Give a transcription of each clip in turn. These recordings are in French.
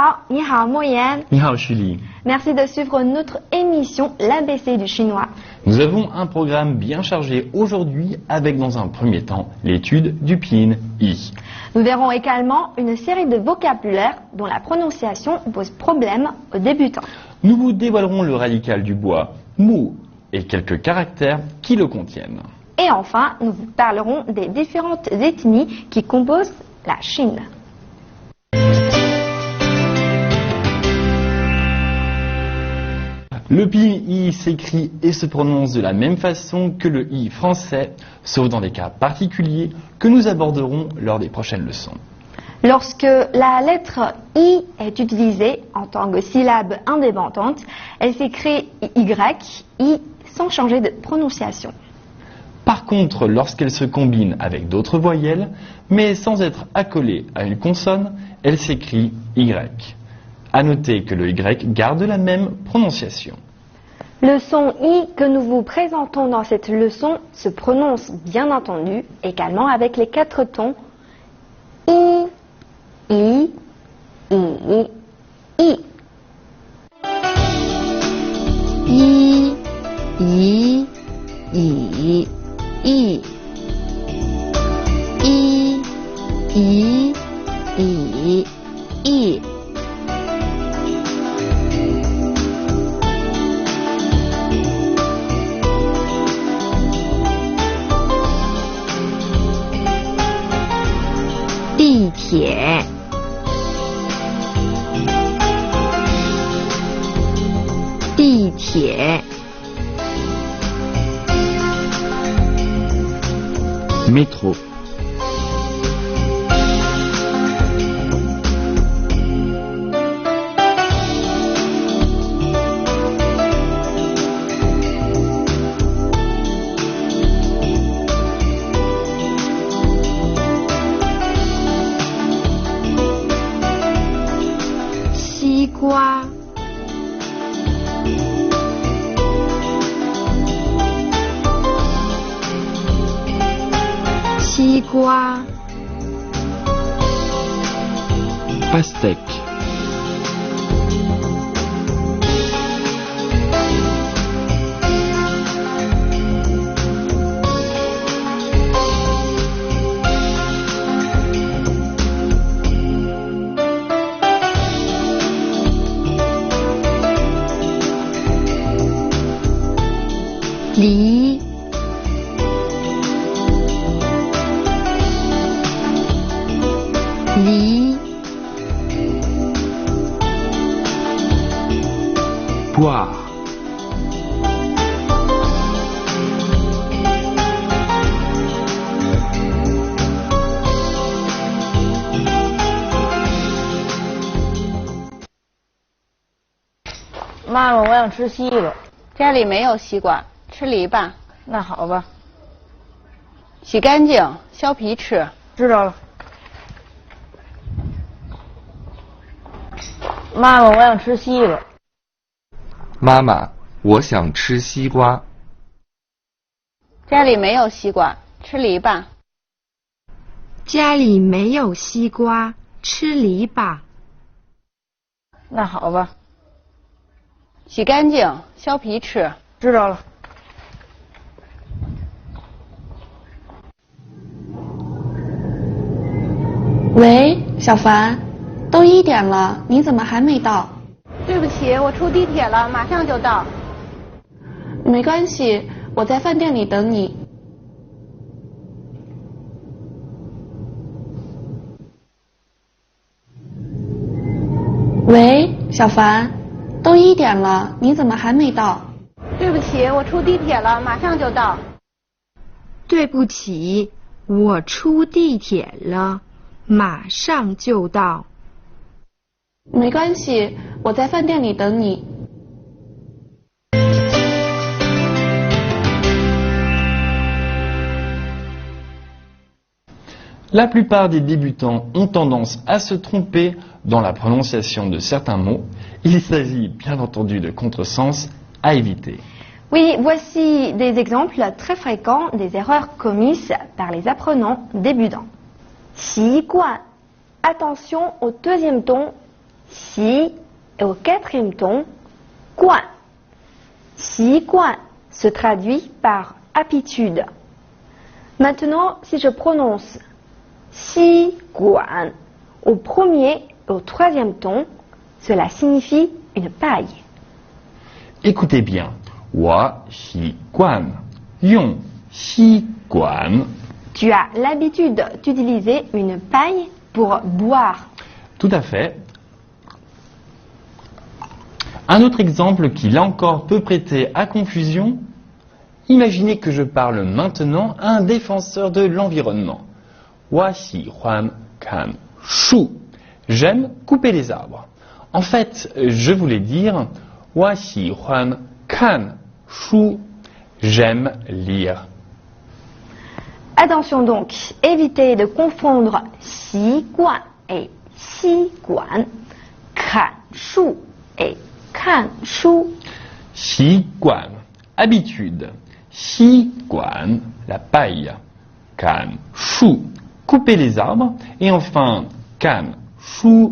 好，你好莫言。你好Julie. Merci de suivre notre émission l'ABC du chinois. Nous avons un programme bien chargé aujourd'hui avec dans un premier temps l'étude du pinyin i. Nous verrons également une série de vocabulaires dont la prononciation pose problème aux débutants. Nous vous dévoilerons le radical du bois mu et quelques caractères qui le contiennent. Et enfin, nous vous parlerons des différentes ethnies qui composent la Chine. Le pinyin i s'écrit et se prononce de la même façon que le i français, sauf dans des cas particuliers que nous aborderons lors des prochaines leçons. Lorsque la lettre I est utilisée en tant que syllabe indépendante, elle s'écrit Y, I, sans changer de prononciation. Par contre, lorsqu'elle se combine avec d'autres voyelles, mais sans être accolée à une consonne, elle s'écrit Y. À noter que le Y garde la même prononciation. Le son I que nous vous présentons dans cette leçon se prononce bien entendu également avec les 4 tons I, I, I, I. I, I, I, I. I, I, I, I.地铁，地铁， Métro.西瓜， Pastèque.梨， 梨， Poire. “妈妈，我想吃西瓜。”家里没有西瓜，吃梨吧。那好吧，洗干净，削皮吃。知道了。妈妈，我想吃西瓜。妈妈，我想吃西瓜。家里没有西瓜，吃梨吧。家里没有西瓜，吃梨吧。那好吧，洗干净，削皮吃。知道了。喂，小凡，都1点了，你怎么还没到？对不起，我出地铁了，马上就到。没关系，我在饭店里等你。喂，小凡，都1点了，你怎么还没到？对不起，我出地铁了，马上就到。对不起，我出地铁了，马上就到。没关系，我在饭店里等你。La plupart des débutants ont tendance à se tromper dans la prononciation de certains mots. Il s'agit bien entendu de contresens à éviter. Oui, voici des exemples très fréquents des erreurs commises par les apprenants débutants. 习惯, attention au deuxième ton, xi et au quatrième ton, guan. Xi guan se traduit par habitude. Maintenant, si je prononce xi guan au premier et au troisième ton, cela signifie une paille. Écoutez bien. Wa xi guan. Yong xi guan. Tu as l'habitude d'utiliser une paille pour boire. Tout à fait. Un autre exemple qui, là encore, peut prêter à confusion. Imaginez que je parle maintenant à un défenseur de l'environnement. Wa xi huan kan shu. J'aime couper les arbres. En fait, je voulais dire Wa xi huan kan shu. J'aime lire. Attention donc, évitez de confondre xi guan et xi guan, kan shu et kan shu. Xi guan, habitude. Xi guan, la paille. Kan shu, couper les arbres. Et enfin, kan shu,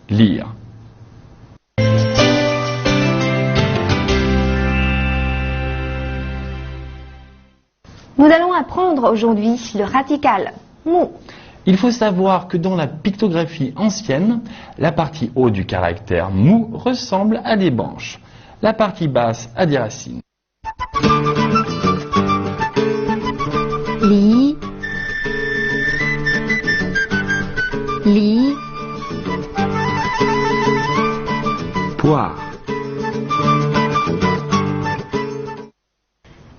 lire. Nous allons apprendre aujourd'hui le radical mu. Il faut savoir que dans la pictographie ancienne, la partie haute du caractère mu ressemble à des branches, la partie basse à des racines. Li, li, poire,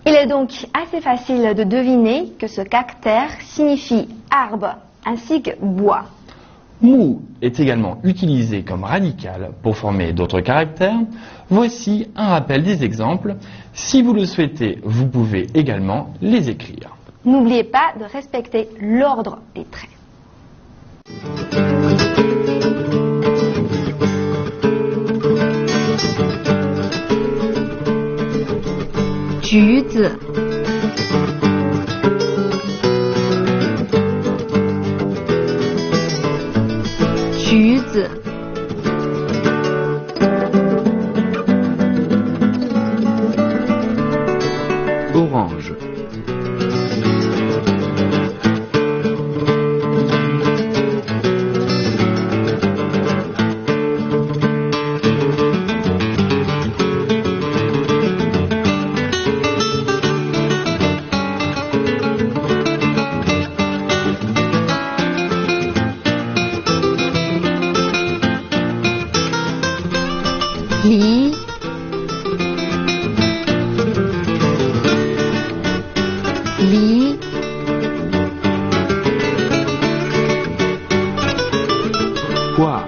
Il est donc assez facile de deviner que ce caractère signifie arbre ainsi que bois. Mu est également utilisé comme radical pour former d'autres caractères. Voici un rappel des exemples. Si vous le souhaitez, vous pouvez également les écrire. N'oubliez pas de respecter l'ordre des traits. Ju zi,橘子， orange,梨，梨， poire,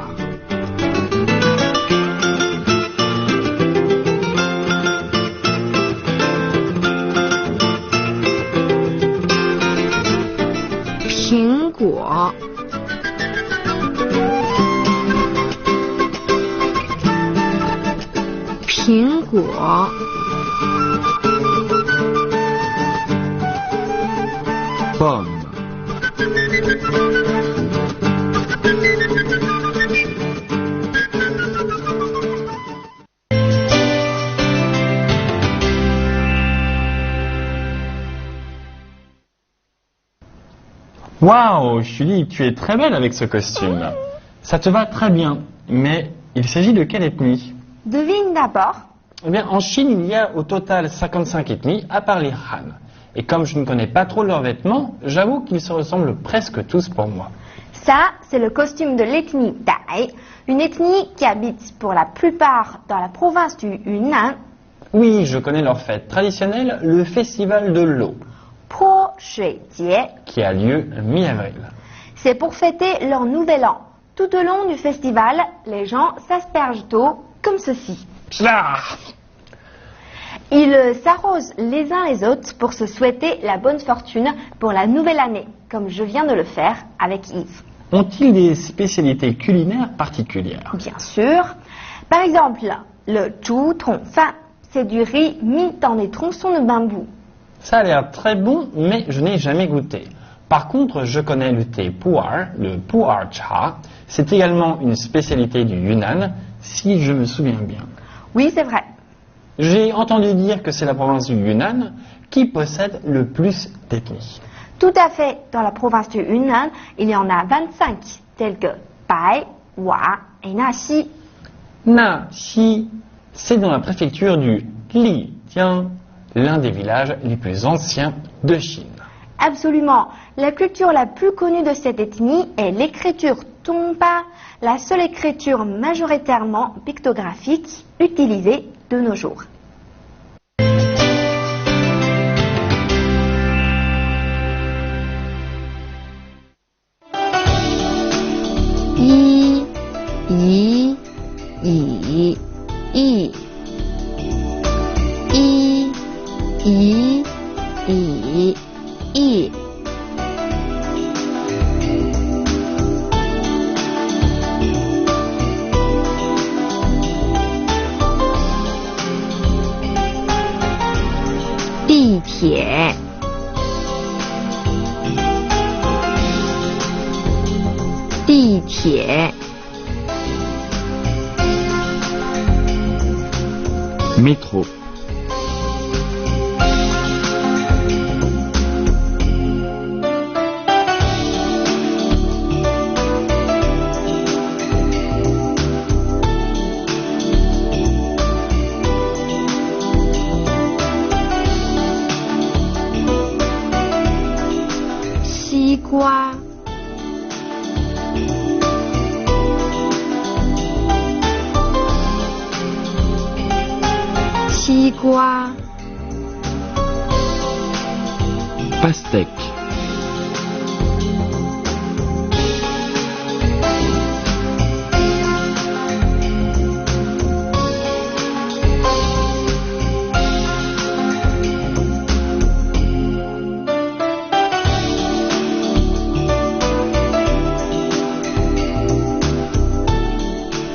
苹果，苹果， pomme, 哇哦, Julie, tu es très belle avec ce costume. Ça te va très bien, mais il s'agit de quelle ethnie? Devine d'abord. Eh bien, en Chine, il y a au total 55 ethnies, à part les Han. Et comme je ne connais pas trop leurs vêtements, j'avoue qu'ils se ressemblent presque tous pour moi. Ça, c'est le costume de l'ethnie Dai, une ethnie qui habite pour la plupart dans la province du Yunnan. Oui, je connais leur fête traditionnelle, le festival de l'eau, Po Shui Jie. qui a lieu mi-avril. C'est pour fêter leur nouvel an. Tout au long du festival, les gens s'aspergent d'eau comme ceci. Ah, Ils s'arrosent les uns les autres pour se souhaiter la bonne fortune pour la nouvelle année, comme je viens de le faire avec Yves. ont-ils des spécialités culinaires particulières? Bien sûr. Par exemple, le zhu tong fan, c'est du riz mis dans des tronçons de bambou. Ça a l'air très bon, mais je n'ai jamais goûté. Par contre, je connais le thé pu'er, le pu'er cha. C'est également une spécialité du Yunnan, si je me souviens bien. Oui, c'est vrai. J'ai entendu dire que c'est la province du Yunnan qui possède le plus d'ethnies. Tout à fait. Dans la province du Yunnan, il y en a 25, tels que Bai, Wa et Naxi. Naxi, c'est dans la préfecture du Lijiang, l'un des villages les plus anciens de Chine. Absolument. La culture la plus connue de cette ethnie est l'écriture Tongpa, la seule écriture majoritairement pictographique utilisée de nos jours. I, I, I, I. I, I, I, I. Địa铁 地铁 métro,西瓜 西瓜 pastèque,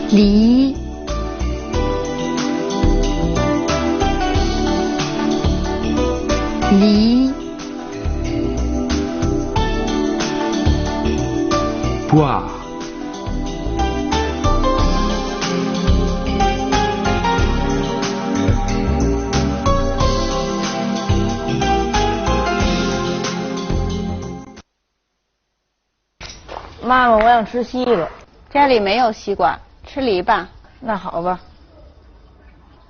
梨 梨 poire,妈妈，我想吃西瓜。家里没有西瓜，吃梨吧。那好吧，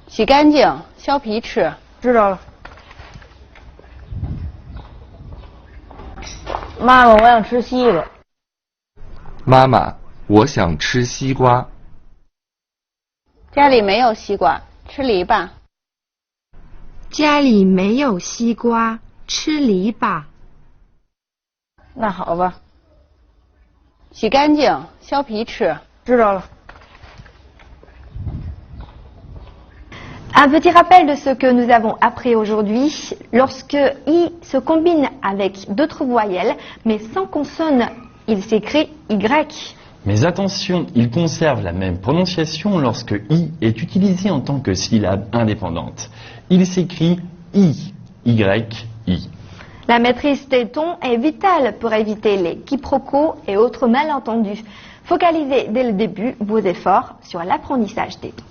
洗干净，削皮吃。知道了。妈妈，我想吃西瓜。妈妈，我想吃西瓜。家里没有西瓜，吃梨吧。家里没有西瓜，吃梨吧。那好吧，洗干净，削皮吃。知道了。 Un petit rappel de ce que nous avons appris aujourd'hui. Lorsque I se combine avec d'autres voyelles, mais sans consonne, il s'écrit Y. Mais attention, il conserve la même prononciation lorsque I est utilisé en tant que syllabe indépendante. Il s'écrit I, Y, I. La maîtrise des tons est vitale pour éviter les quiproquos et autres malentendus. Focalisez dès le début vos efforts sur l'apprentissage des tons.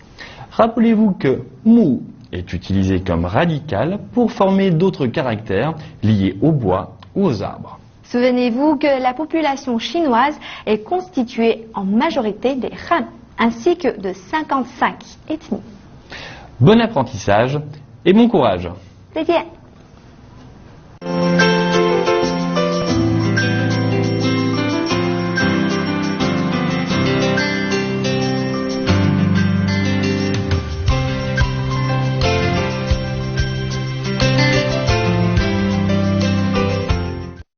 Rappelez-vous que mu est utilisé comme radical pour former d'autres caractères liés au bois ou aux arbres. Souvenez-vous que la population chinoise est constituée en majorité des Han, ainsi que de 55 ethnies. Bon apprentissage et bon courage! 再见。